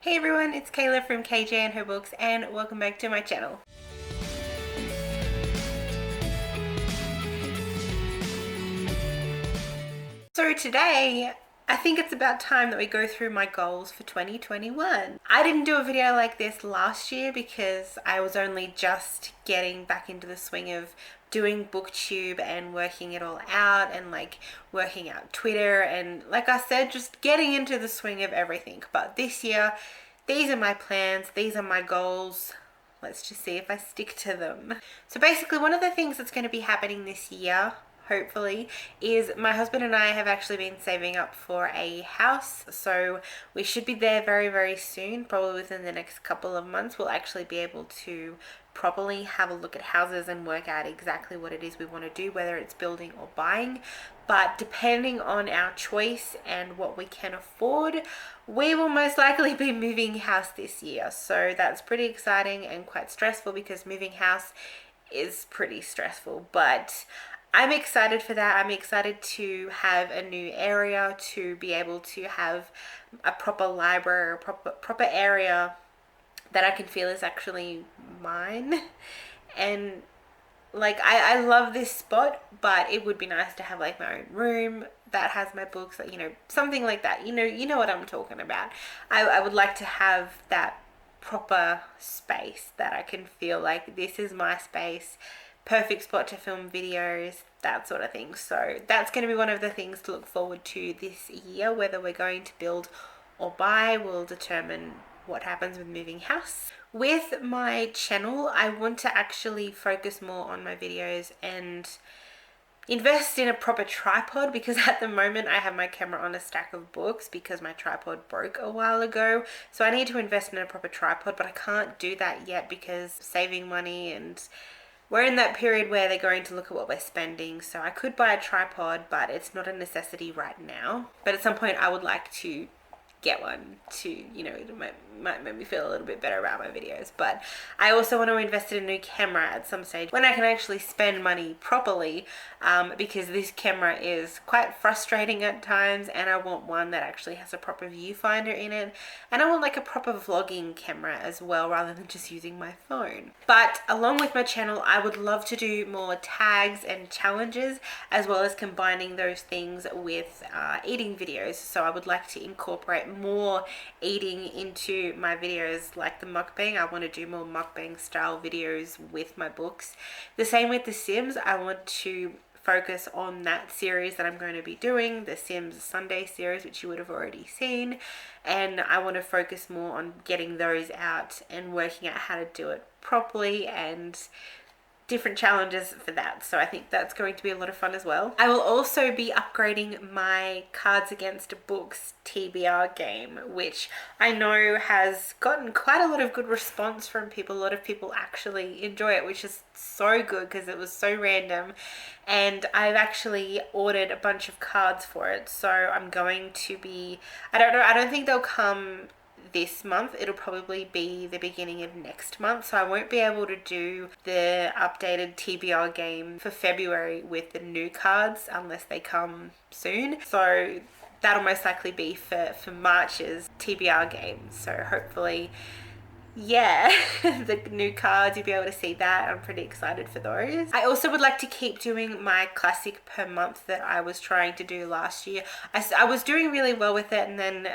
Hey everyone, it's Kayla from KJ and Her Books and welcome back to my channel. So today, I think it's about time that we go through my goals for 2021. I didn't do a video like this last year because I was only just getting back into the swing of doing booktube and working it all out and working out Twitter and like I said, just getting into the swing of everything. But this year, these are my plans, these are my goals. Let's just see if I stick to them. So basically one of the things that's going to be happening this year, hopefully, is my husband and I have actually been saving up for a house. So we should be there very, very soon, probably within the next couple of months. We'll actually be able to properly have a look at houses and work out exactly what it is we want to do, whether it's building or buying. But depending on our choice and what we can afford, we will most likely be moving house this year. So that's pretty exciting and quite stressful because moving house is pretty stressful, but I'm excited for that. I'm excited to have a new area, to be able to have a proper library, proper area that I can feel is actually mine. And I love this spot, but it would be nice to have like my own room that has my books, something like that. You know what I'm talking about. I would like to have that proper space that I can feel like this is my space, perfect spot to film videos, that sort of thing. So that's going to be one of the things to look forward to this year. Whether we're going to build or buy will determine what happens with moving house. With my channel, I want to actually focus more on my videos and invest in a proper tripod, because at the moment I have my camera on a stack of books because my tripod broke a while ago. So I need to invest in a proper tripod, but I can't do that yet because saving money, and we're in that period where they're going to look at what we're spending. So I could buy a tripod, but it's not a necessity right now. But at some point I would like to get one to, it might make me feel a little bit better about my videos. But I also want to invest in a new camera at some stage when I can actually spend money properly, because this camera is quite frustrating at times, and I want one that actually has a proper viewfinder in it, and I want like a proper vlogging camera as well, rather than just using my phone. But along with my channel, I would love to do more tags and challenges, as well as combining those things with eating videos. So I would like to incorporate more eating into my videos, like the mukbang. I want to do more mukbang style videos with my books. The same with The Sims. I want to focus on that series that I'm going to be doing, the Sims Sunday series, which you would have already seen, and I want to focus more on getting those out and working out how to do it properly and different challenges for that. So I think that's going to be a lot of fun as well. I will also be upgrading my Cards Against Books TBR game, which I know has gotten quite a lot of good response from people. A lot of people actually enjoy it, which is so good because it was so random. And I've actually ordered a bunch of cards for it. So I'm going to be, I don't think they'll come this month. It'll probably be the beginning of next month, so I won't be able to do the updated TBR game for February with the new cards unless they come soon. So that'll most likely be for March's TBR game. So hopefully, yeah, the new cards, you'll be able to see that. I'm pretty excited for those. I also would like to keep doing my classic per month that I was trying to do last year. I was doing really well with it, and then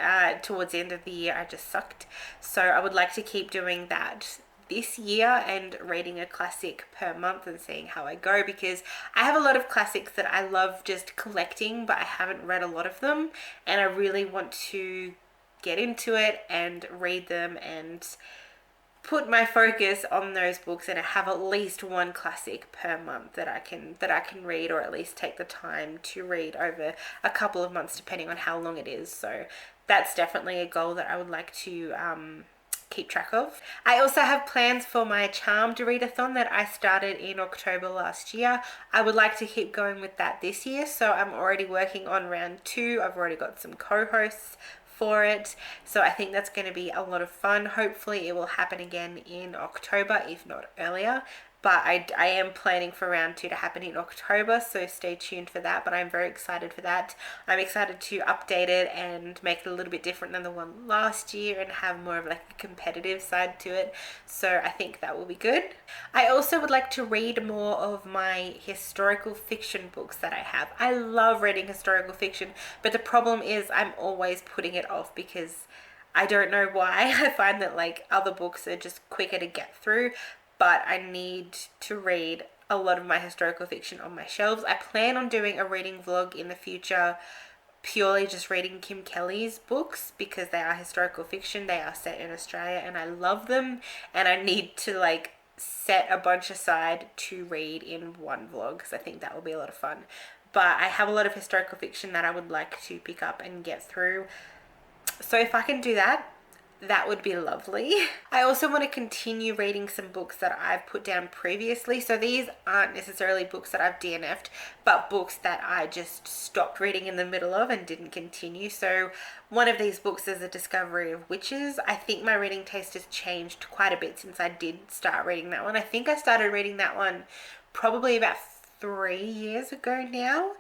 towards the end of the year I just sucked. So I would like to keep doing that this year and reading a classic per month and seeing how I go, because I have a lot of classics that I love just collecting, but I haven't read a lot of them, and I really want to get into it and read them and put my focus on those books and have at least one classic per month that I can read, or at least take the time to read over a couple of months depending on how long it is. So that's definitely a goal that I would like to keep track of. I also have plans for my Charmed Readathon that I started in October last year. I would like to keep going with that this year, so I'm already working on round 2. I've already got some co-hosts for it, so I think that's going to be a lot of fun. Hopefully it will happen again in October, if not earlier, but I am planning for round 2 to happen in October, so stay tuned for that. But I'm very excited for that. I'm excited to update it and make it a little bit different than the one last year and have more of like a competitive side to it. So I think that will be good. I also would like to read more of my historical fiction books that I have. I love reading historical fiction, but the problem is I'm always putting it off because I don't know why. I find that like other books are just quicker to get through, but I need to read a lot of my historical fiction on my shelves. I plan on doing a reading vlog in the future, purely just reading Kim Kelly's books because they are historical fiction. They are set in Australia and I love them, and I need to like set a bunch aside to read in one vlog because I think that will be a lot of fun. But I have a lot of historical fiction that I would like to pick up and get through. So if I can do that, that would be lovely. I also want to continue reading some books that I've put down previously. So these aren't necessarily books that I've DNF'd, but books that I just stopped reading in the middle of and didn't continue. So one of these books is A Discovery of Witches. I think my reading taste has changed quite a bit since I did start reading that one. I think I started reading that one probably about 3 years ago now.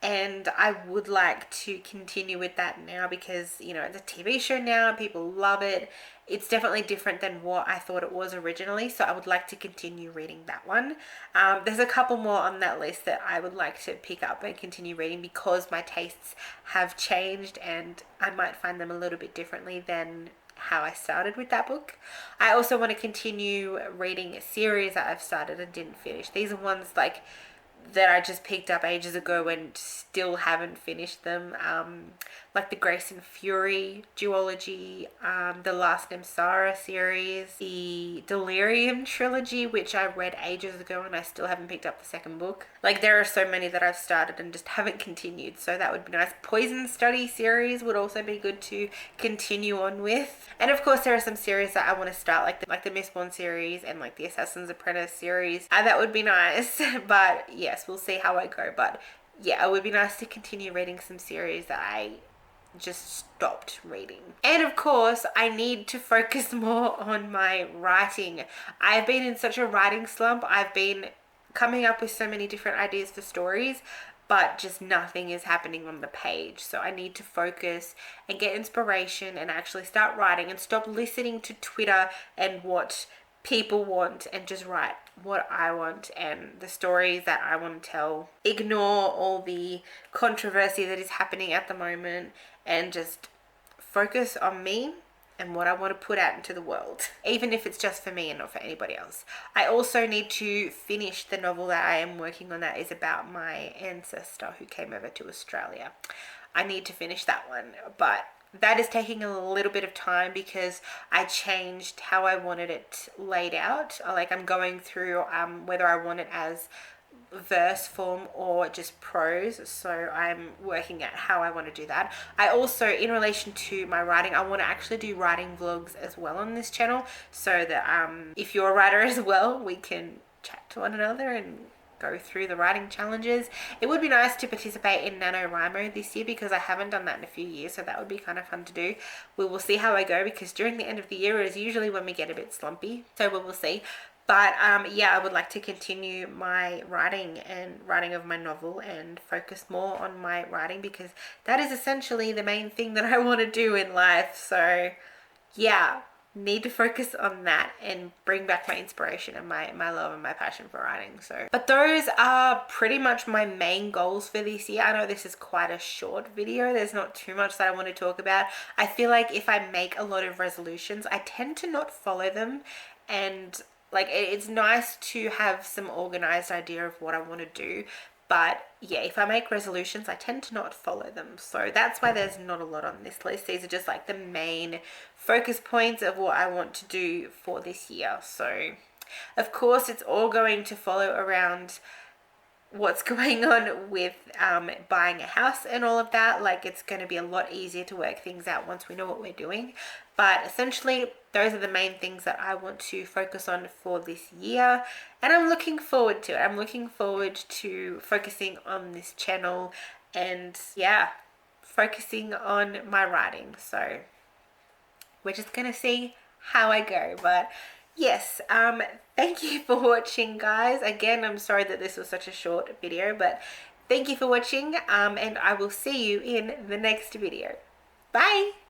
And I would like to continue with that now because, you know, it's a TV show now, people love it. It's definitely different than what I thought it was originally, so I would like to continue reading that one. There's a couple more on that list that I would like to pick up and continue reading because my tastes have changed and I might find them a little bit differently than how I started with that book. I also want to continue reading a series that I've started and didn't finish. These are ones like that I just picked up ages ago and still haven't finished them, like the Grace and Fury duology, the Last Namsara series, the Delirium trilogy, which I read ages ago and I still haven't picked up the second book. Like there are so many that I've started and just haven't continued, so that would be nice. Poison Study series would also be good to continue on with. And of course there are some series that I want to start, like the Mistborn series and like the Assassin's Apprentice series. That would be nice, but yes, we'll see how I go. But yeah, it would be nice to continue reading some series that I just stopped reading. And of course, I need to focus more on my writing. I've been in such a writing slump. I've been coming up with so many different ideas for stories, but just nothing is happening on the page. So I need to focus and get inspiration and actually start writing and stop listening to Twitter and what people want and just write what I want and the stories that I want to tell. Ignore all the controversy that is happening at the moment and just focus on me and what I want to put out into the world, even if it's just for me and not for anybody else. I also need to finish the novel that I am working on that is about my ancestor who came over to Australia. I need to finish that one, but that is taking a little bit of time because I changed how I wanted it laid out. Like I'm going through whether I want it as verse form or just prose, so I'm working out how I want to do that. I also, in relation to my writing, I want to actually do writing vlogs as well on this channel, so that if you're a writer as well, we can chat to one another and go through the writing challenges. It would be nice to participate in NaNoWriMo this year because I haven't done that in a few years, so that would be kind of fun to do. We will see how I go because during the end of the year is usually when we get a bit slumpy, so we will see. But yeah, I would like to continue my writing and writing of my novel and focus more on my writing because that is essentially the main thing that I want to do in life. So yeah, need to focus on that and bring back my inspiration and my love and my passion for writing. So, but those are pretty much my main goals for this year. I know this is quite a short video. There's not too much that I want to talk about. I feel like if I make a lot of resolutions, I tend to not follow them, and like it's nice to have some organized idea of what I want to do, but yeah, if I make resolutions, I tend to not follow them. So that's why there's not a lot on this list. These are just like the main focus points of what I want to do for this year. So of course it's all going to follow around what's going on with buying a house and all of that. Like it's going to be a lot easier to work things out once we know what we're doing. But essentially those are the main things that I want to focus on for this year, and I'm looking forward to it. I'm looking forward to focusing on this channel and yeah, focusing on my writing. So we're just gonna see how I go. But yes, thank you for watching, guys. Again, I'm sorry that this was such a short video, but thank you for watching, and I will see you in the next video. Bye!